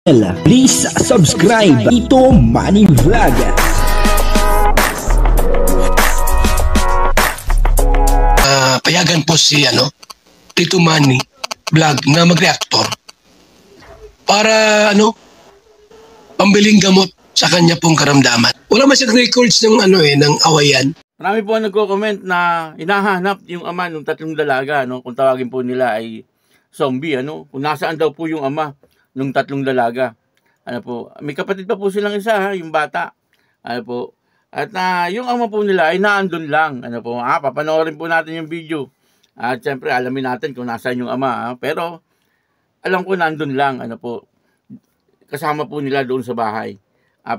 Please subscribe Ito Money Vlog. Payagan po si Tito Manny Vlog na mag-reactor para pambiling gamot sa kanya pong karamdaman. Wala man siyang records ng ng awayan. Marami po nagko-comment na hinahanap yung ama ng tatlong dalaga, kung tawagin po nila ay zombie, kung nasaan daw po yung ama ng tatlong dalaga. May kapatid pa po silang isa, yung bata. At yung ama po nila ay naandun lang. Papanoorin po natin yung video. At syempre, alamin natin kung nasaan yung ama. Pero, alam ko nandun lang. Kasama po nila doon sa bahay.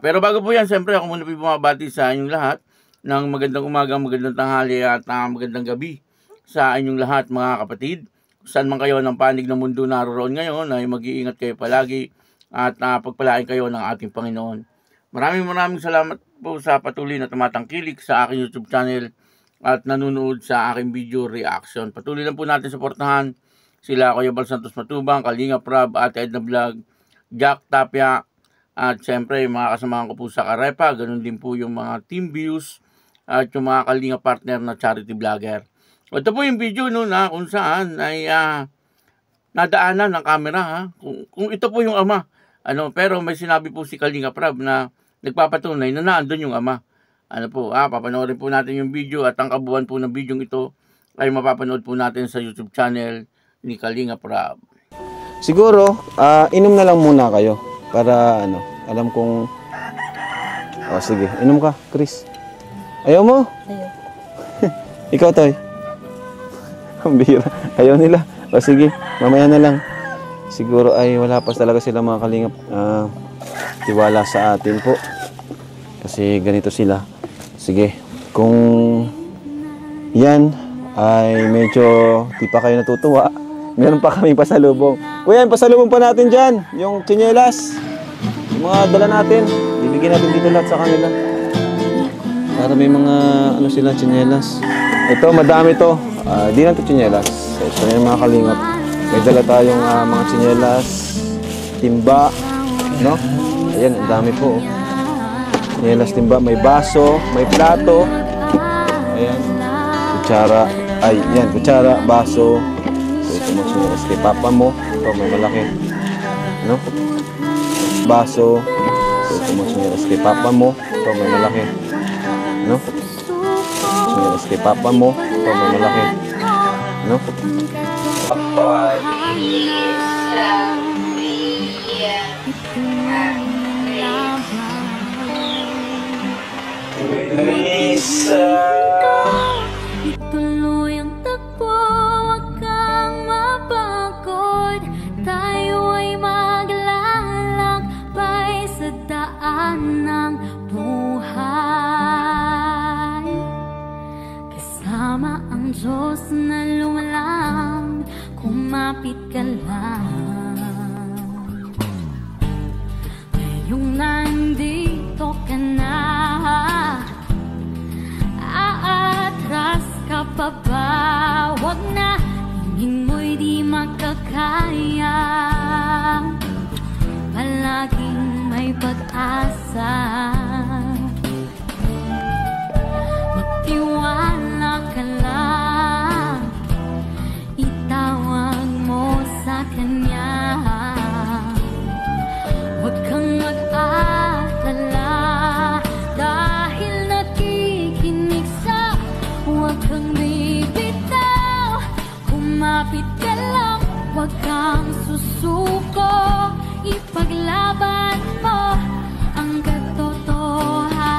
Pero bago po yan, syempre, ako muna po bumabati sa inyong lahat ng magandang umaga, magandang tanghali at magandang gabi sa inyong lahat, mga kapatid. Saan man kayo ng panig ng mundo naroon ngayon, ay mag-iingat kayo palagi at pagpalain kayo ng ating Panginoon. Maraming salamat po sa patuloy na tumatangkilik sa aking YouTube channel at nanonood sa aking video reaction. Patuloy lang po natin suportahan sila Kuya Bal Santos Matubang, Kalinga Prab, Ate Edna Vlog, Jack Tapia, at syempre mga kasamahan ko po sa Karepa, ganun din po yung mga team views at yung mga Kalinga partner na charity vlogger. Ito po yung video na kung saan ay nadaanan ng camera kung ito po yung ama. Pero may sinabi po si Kalinga Prab na nagpapatunay na naandun yung ama. Papanoorin po natin yung video at ang kabuuan po ng video ito ay mapapanood po natin sa YouTube channel ni Kalinga Prab. Siguro, inom na lang muna kayo para alam kong sige, inom ka, Chris. Ayaw mo? Ayaw. Ikaw, Toy. Ang bihira. Ayaw nila. Sige, mamaya na lang. Siguro ay wala pa talaga sila mga kalingap tiwala sa atin po. Kasi ganito sila. Sige, kung yan ay medyo di pa kayo natutuwa, meron pa kami pasalubong. Kuya, pasalubong pa natin dyan. Yung tsinelas. Yung mga dala natin. Bibigyan natin dito lahat sa kanila. Para may mga sila tsinelas. Ito, madami to. Di lang ito tsinelas. Ito yung mga kalingap. May dala tayong mga tsinelas, timba, Ayan, ang dami po. Tsinelas, timba, may baso, may plato. Ayan, kutsara. Ay, yan, kutsara, baso. So, ito mga tsinelas kay papa mo. Ito, may malaki. Baso. So, ito mga tsinelas kay papa mo. Ito, may malaki. Tsinelas kay papa mo. Ito, may malaki. Ituloy ang takbo, wag kang mapagod. Tayo ay maglalakbay sa daan ng buhay. Kasama ang Diyos na lumalang, kumapit ka lang. Ngayong nandito ka na, aatras ka pa ba? Wag na, hingin mo'y di makakaya. Palaging may pag-asa. Magtiwala ka lang, itawag mo sa Kanya. Huwag kang mag-alala, dahil nakikinig sa. Huwag kang bibitaw, kumapit ka lang. Huwag kang susuko, ipaglaban mo ang katotohanan.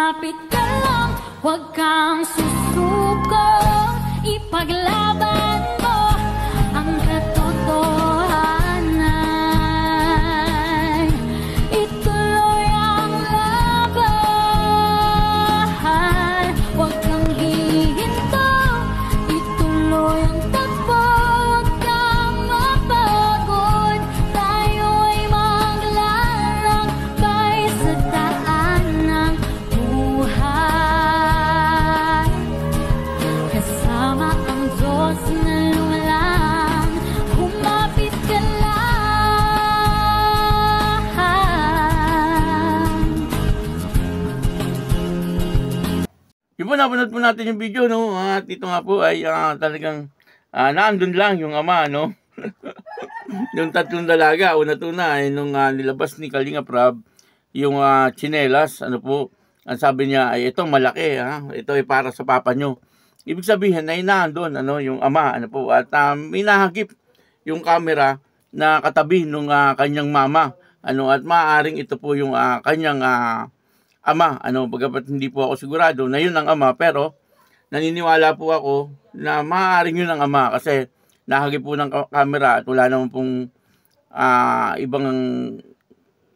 kumapit ka lang, huwag kang susuko, ipaglaban mo ang katotohanan. Ituloy ang laban, huwag kang hihinto, ituloy ang takbo, huwag kang mapagod. Tayo ay maglalakbay sa daan ng buhay, kasama ang Diyos na lumalang, kumapit ka lang. Yung po, napanood po natin yung video, no? At ito nga po ay talagang naandun lang yung ama, no? Yung tatlong dalaga, una-tuna ay nung nilabas ni Kalinga Prab yung tsinelas, ano po, ang sabi niya ay ito malaki, ito ay para sa papa nyo. Ibig sabihin ay naandun, ano, yung ama, ano po, at minahagip yung camera na katabi nung kanyang mama, ano, at maaaring ito po yung kanyang ama, ano, bagamat hindi po ako sigurado na yun ang ama, pero naniniwala po ako na maaaring yun ang ama kasi nahagip po ng camera at wala naman pong ibang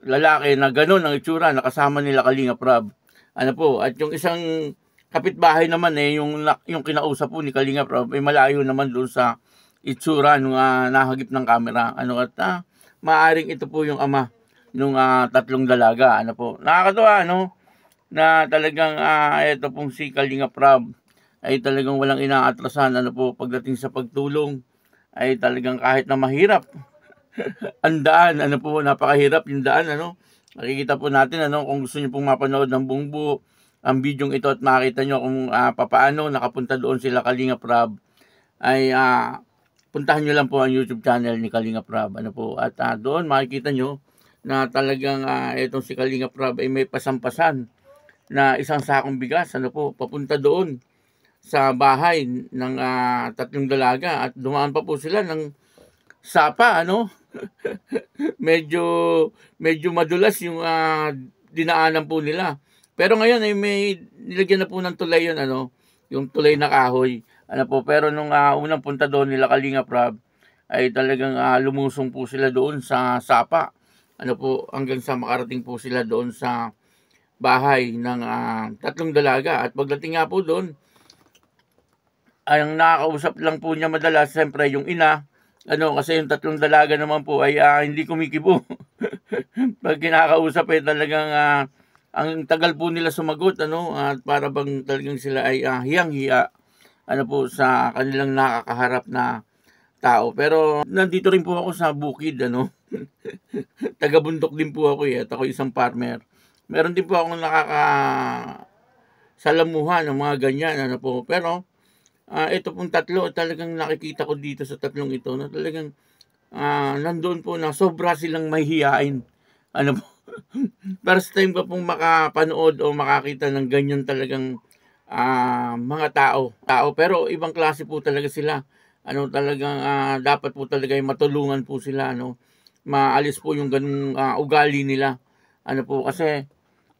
lalaki na gano'n ang itsura na kasama nila Kalinga Prab. Ano po, at yung isang kapitbahay naman yung kinausap po ni Kalinga Prab ay malayo naman doon sa itsura nung nahagip ng camera. Ano, at maaaring ito po yung ama nung tatlong dalaga. Ano po, nakakatuwa, ano, na talagang ito pong si Kalinga Prab ay talagang walang inaatrasan, ano po, pagdating sa pagtulong ay talagang kahit na mahirap ang daan, ano po, napakahirap yung daan, ano. Makikita po natin, ano, kung gusto niyo pong mapanood ng buong buo ang bidyong ito at makita niyo kung papaano nakapunta doon sila Kalinga Prab, ay puntahan niyo lang po ang YouTube channel ni Kalinga Prab, ano po, at doon makikita niyo na talagang itong si Kalinga Prab ay may pasampasan na isang sakong bigas, ano po, papunta doon sa bahay ng tatlong dalaga at dumaan pa po sila ng sapa, ano. medyo madulas yung dinaanan po nila. Pero ngayon ay may nilagyan na po ng tulay yun, ano, yung tulay na kahoy, ano po. Pero nung unang punta doon nila Kalinga Prab ay talagang lumusong po sila doon sa sapa, ano po, hanggang sa makarating po sila doon sa bahay ng tatlong dalaga. At pagdating nga po doon, ang nakakausap lang po niya madalas, siyempre yung ina, ano, kasi yung tatlong dalaga naman po ay hindi kumikibo. Pag kinakausap ay talagang ang tagal po nila sumagot, ano, at para bang talagang sila ay hiyang-hiya, ano po, sa kanilang nakakaharap na tao. Pero nandito rin po ako sa bukid, ano. Taga-bundok din po ako at ako isang farmer. Meron din po akong nakakasalamuhan ng mga ganyan, ano po. Pero ito pong tatlo, talagang nakikita ko dito sa tatlong ito na talagang nandoon po na sobra silang mahihiyain. Ano po, first time ko pong makapanood o makakita ng ganyan talagang mga tao. Pero ibang klase po talaga sila. Ano, talagang dapat po talaga ay matulungan po sila, ano. Maalis po yung ganung ugali nila. Ano po, kasi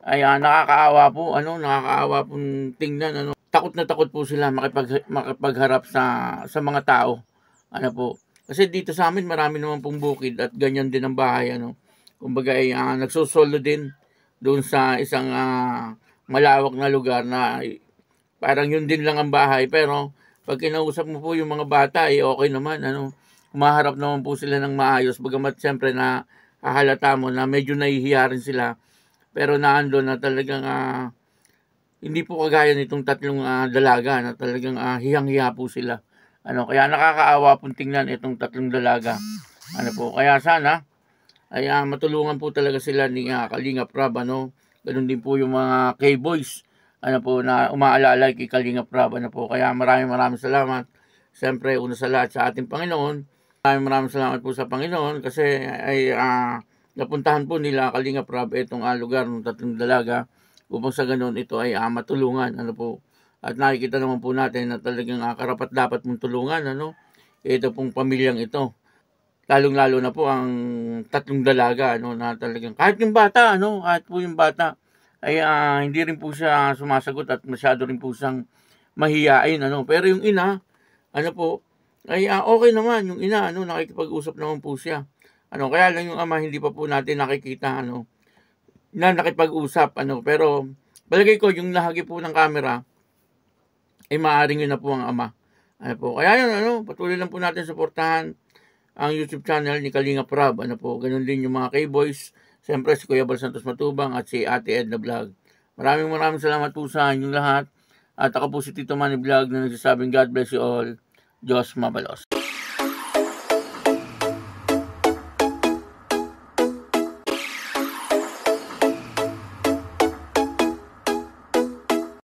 ay nakakaawa po, ano, nakakaawa pong tingnan, ano. Takot na takot po sila makipagharap sa mga tao. Ano po, kasi dito sa amin marami naman pong bukid at ganyan din ang bahay, ano. Kumbaga ay nagsusolo din doon sa isang malawak na lugar na parang yun din lang ang bahay, pero pag kinausap mo po yung mga bata ay okay naman, ano. Kumaharap naman po sila ng maayos, bagamat siyempre na hahalata mo na medyo nahihiya rin sila, pero naandun na talagang hindi po kagaya nitong tatlong dalaga na talagang hiyang-hiya po sila. Ano, kaya nakakaawa pong tingnan itong tatlong dalaga. Ano po, kaya sana ay matulungan po talaga sila ni Kalinga Prab, ano. Ganun din po yung mga K-boys, ano po, na umaalala kay Kalinga Prab, ano po. Kaya maraming salamat. Siyempre, una sa lahat sa ating Panginoon. Maraming salamat po sa Panginoon kasi ay napuntahan po nila Kalinga Prab itong lugar ng tatlong dalaga upang sa ganun ito ay matulungan, ano po. At nakikita naman po natin na talagang karapat dapat mong tulungan, ano, ito pong pamilyang ito. Lalong-lalo na po ang tatlong dalaga, ano, na talagang kahit yung bata, ano, kahit po yung bata ay hindi rin po siya sumasagot at masyado rin po siyang mahiyain, ano. Pero yung ina, ano po, ay okay naman yung ina, ano, nakikipag-usap naman po siya. Ano, kaya lang yung ama hindi pa po natin nakikita, ano, na nakipag-usap, ano. Pero palagay ko yung lahagi po ng camera ay maaaring yun na po ang ama. Ano po, kaya yun, ano, patuloy lang po natin suportahan ang YouTube channel ni Kalinga Prab, ano po, ganun din yung mga K-Boys, siyempre si Kuya Bal Santos Matubang at si Ate Edna Vlog. Maraming salamat po sa inyong lahat. At ako po si Tito Manny Vlog na nagsasabing God bless you all. Diyos mabalos.